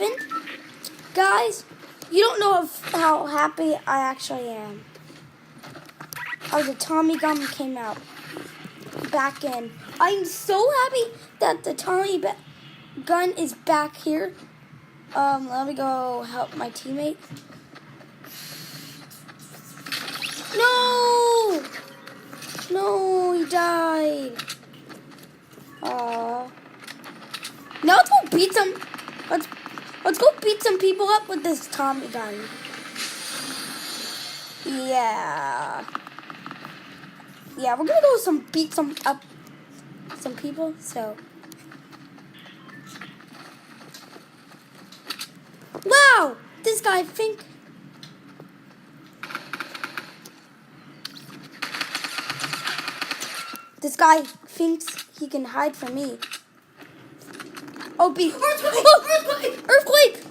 happened? Guys, you don't know how happy I actually am. How the Tommy gun came out. Back in. I'm so happy that the Tommy gun is back here. Let me go help my teammate. No! No, he died. Aww. Now let's go beat some. Let's go beat some people up with this Tommy gun. Yeah. Yeah, we're gonna go beat some people. So. Wow, this guy think. This guy thinks he can hide from me. Oh, earthquake!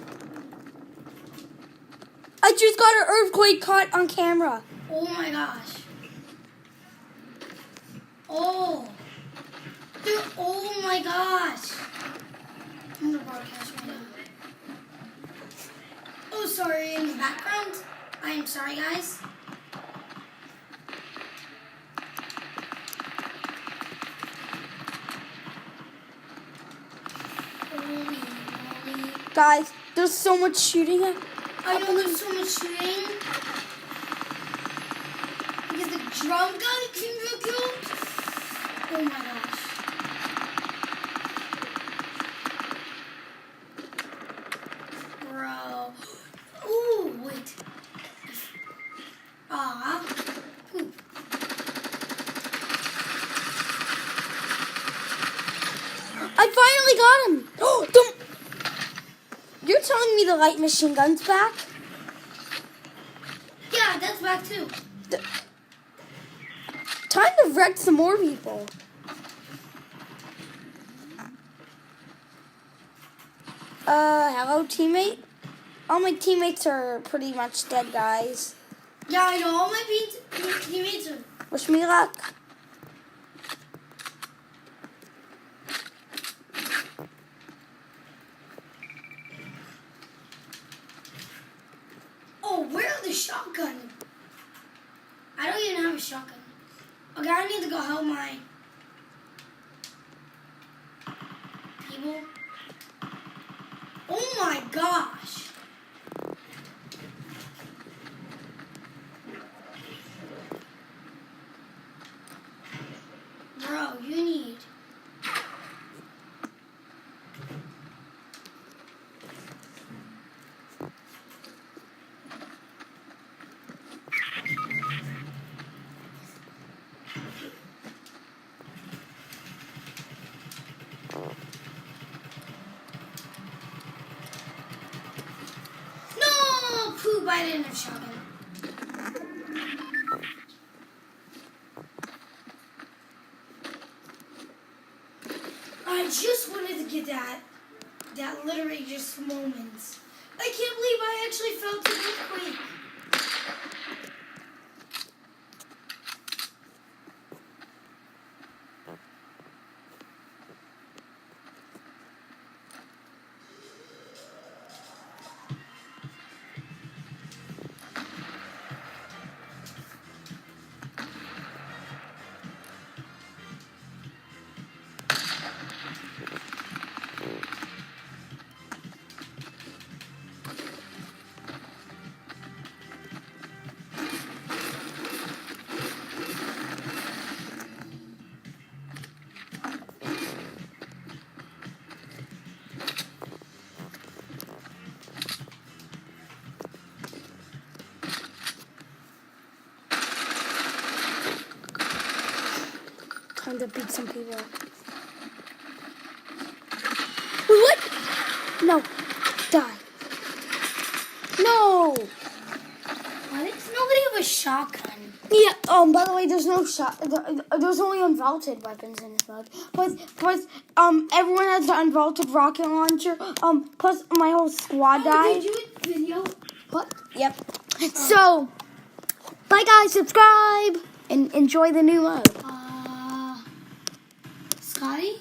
I just got an earthquake caught on camera. Oh my gosh. Oh. Dude, oh my gosh. I'm gonna broadcast right now. Oh, sorry, in the background. I am sorry, guys. Guys, there's so much shooting. I know there's so much shooting. Because the drum gun can be killed. Oh my gosh. Bro. Ooh, wait. Poop. I finally got him. Oh, don't. You're telling me the light machine gun's back? Yeah, that's back too. Time to wreck some more people. Hello, teammate? All my teammates are pretty much dead, guys. Yeah, I know. All my teammates are... Wish me luck. Oh, where's the shotgun? I don't even have a shotgun. Okay, I need to go help my people. Oh my gosh. Bro, you need... No! Poop, I didn't have shotgun. I just wanted to get that literally just moments. I can't believe I actually felt an earthquake. Time to beat some people. What? No. Die. No. Why does nobody have a shotgun? Yeah. By the way, there's no there's only unvaulted weapons in this mode. Plus, everyone has the unvaulted rocket launcher. Plus my whole squad died. Did you video? What? Yep. So, bye guys. Subscribe and enjoy the new mode. Scotty?